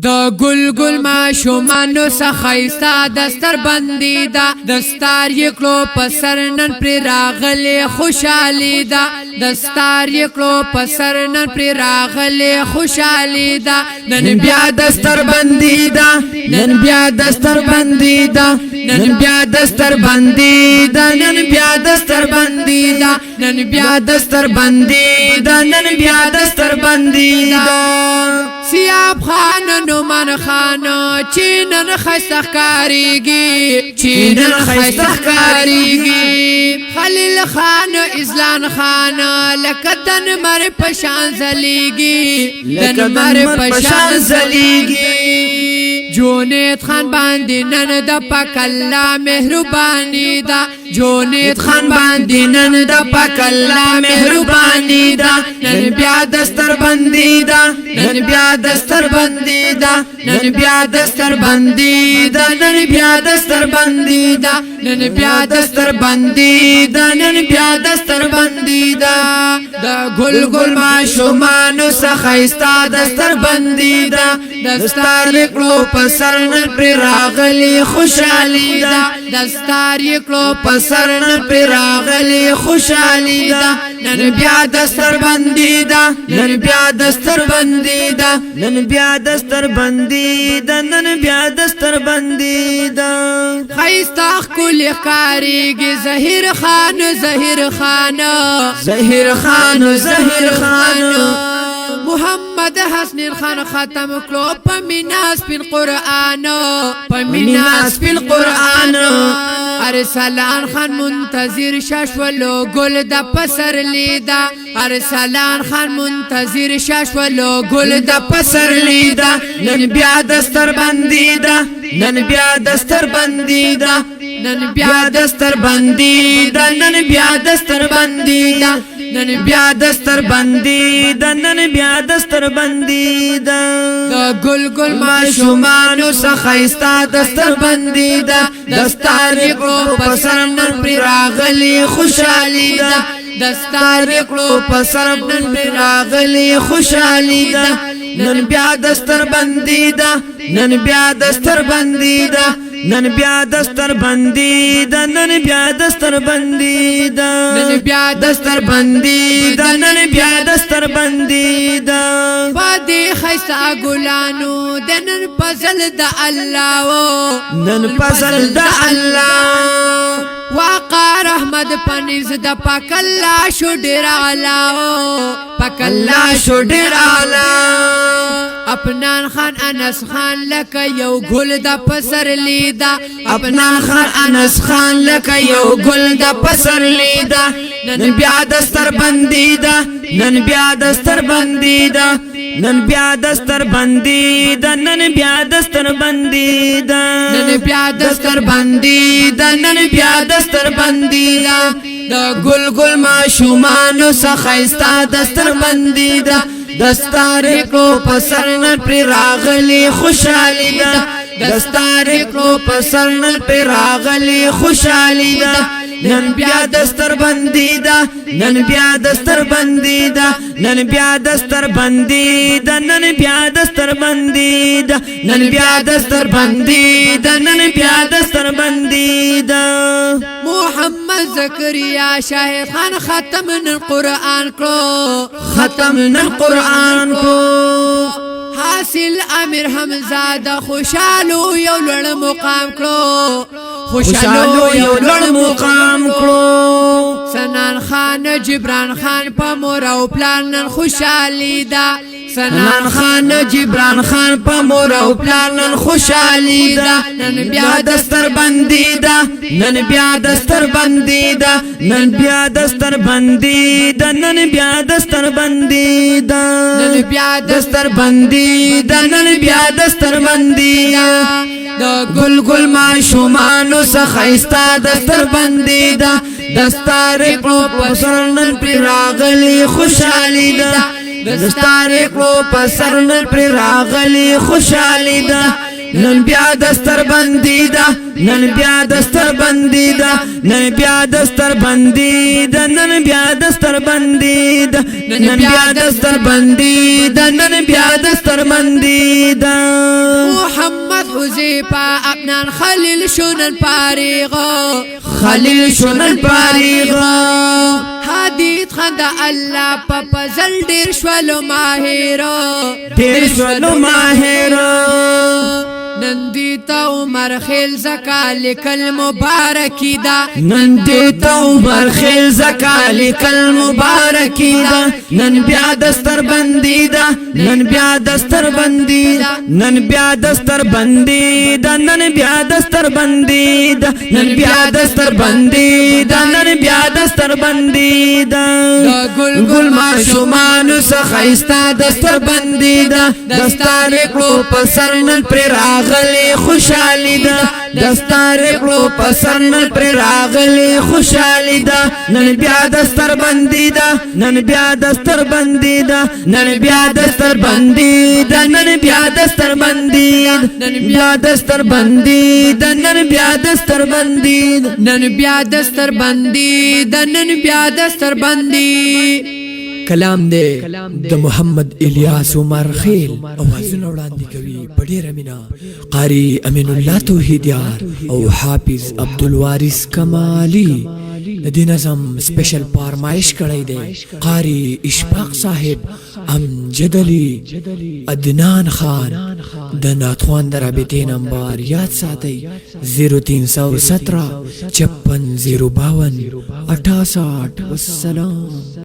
د گل گل ما شومانو سخایستا دستر بندی دا دستار یکلو پسر نن پر راغلی خوشحالی دا دستار یکلو پسر نن پر راغلی خوشحالی دا نن بیا دستر بندی دا نن بیا دستر بندی دا نن بیا دستر بندی دا نن بیا دستر بندی دا نن بیا دستر بندی دا نن بیا دستر بندی دا سیاب خان نومان خانو چینن خستخ کاریگی چینن خستخ کاریگی خلیل خانو ازلان خانو لکتن مر پشان زلیگی دن مر پشان زلیگی جونیت خان باندی نن دا پاک اللہ مہربانی دا جونیت خان باندی نن دا پاک اللہ مہربانی دا نن بیا دستر بندی دا نن بیا دستر بندی دا نن بیا دستر بندی دا نن بیا دستر بندی دا نن بیا دستر بندی دا نن بیا دستر بندی دا دا گل گل ما شومانو سخایستا دستر بندی دا دستار لکلو پسر نن پر راغلی خوشحالی دا دستار یکلو پسر نن پر راغلی خوشحالی دا نن بیا دستر بندی دا نن بیا دستر بندی دا نن بیا دستر بندی دا نن بیا دستر بندی دا خیستا کل کاریگی زهیر خان زهیر خان زهیر خان زهیر خان محمد حسن خان ختم کلو پمیناس پین قرآن پمیناس پین قرآن ارسلان خان منتظر ششولو گل دا پسر لیدا ارسلان خان منتظر ششولو گل دا پسر لیدا نن بیا دستر بندی دا نن بیا دستر بندی دا نن بیا دستر بندی دا نن بیا دستر بندی دا نن بیا دستر بندی دا نن بیا دستر بندی دا گل گل ما شومانو سخایستا دستر بندی دا دستار یکلو پسر نن پر راغلی خوشحالی دا دستار یکلو پسر نن پر راغلی خوشحالی دا نن بیا دستر بندی دا نن بیا دستر بندی دا نن بیا دستر بندی دا نن بیا دستر بندی دا نن بیا دستر بندی دا نن بیا دستر بندی دا پادی خیستا گلانو دنن پزل دا اللہ نن پزل دا اللہ واقع رحمت پنیز دا پاک اللہ شو ڈیر علاو پاک اللہ شو ڈیر علاو اپنان خان انس خان لکا یو گل دا پسر لیدا اپنان خان انس خان لکا یو گل دا پسر لیدا نن بیا دستر بندی دا نن بیا دستر بندی دا نن بیا دستر بندی دا نن بیا دستر بندی دا نن بیا دستر بندی دا نن بیا دستر بندی دا دا گل گل ما شومانو سخایستا دستر بندی دا دستار کو پسر نن پر راغلی خوشحالی دا دستار کو پسر نن پر راغلی خوشحالی دا نن بیا دستر بندی دا نن بیا دستر بندی دا نن بیا دستر بندی دا نن بیا دستر بندی دا نن بیا دستر بندی دا نن بیا دستر بندی دا محمد زکریا شاہد خان ختم نن قرآن کو ختم نن قرآن کو حاصل امیر حمزادہ خوشالو یو لڑ مقام کرو خوشالو یو لڑ مقام کرو سنان خان جبران خان پا موراو پلانن خوشالی دا سنان خان جبران خان پا موراو پلانن خوشالی دا نن بیا دستر بندی دا نن بیا دستر بندی دا نن بیا دستر بندی دا نن بیا دستر بندی دا نن بیا دستر بندی دا نن بیا دستر بندی دا گل گل ما شومانو سخایستا دستر بندی دا دستار کلو پسر نن پر راغلی خوشحالی دا دستار کلو پسر نن پر راغلی خوشحالی دا نن بیا دستر بندی دا نن بیا دستر بندی دا نن بیا دستر بندی دا نن بیا دستر بندی دا نن بیا دستر بندی دا نن بیا دستر بندی دا حذیفه ابنان خلیل شونن پاریغو خلیل شونن پاریغو حدیث خند الله په فضل ډیر شولو ماهرو ډیر شولو ماهرو نندی تا عمر خیل زکا لکل مبارکی دا نن دیتا عمر خیل زکا لکل مبارکی دا نن بیا دستر بندی دا نن بیا دستر بندی دا نن بیا دستر بندی دا نن بیا دستر بندی دا نن بیا دستر بندی دا نن بیا دستر بندی دا گل گل معشومانو سخیستا دستر بندی دا دستار اکلو پسر نن پر راغلی خوشحالی دا دستار اکلو پسر نن پر راغلی خوشحالی دا نن بیا دستر بندی دا نن بیا دستر بندی دا نن بیا دستر بندی دا نن بیا دستر بندی نن بیا دستر بندی دا نن بیا دستر بندی نن بیا دستر بندی د نن بیا دستر بندی کلام دے د محمد الیاس عمر خیل اوازونه وړاندې کوي په ډېره مینه قاری امین الله توحیدیار او حافظ عبدالوارث کمالی د دې نظم سپیشل فرمایش کړی دی قاری اشفاق صاحب امجد علی عدنان خان د ناتخوان د رابطې نمبر یاد ساتئ 0317 56 052 68 والسلام.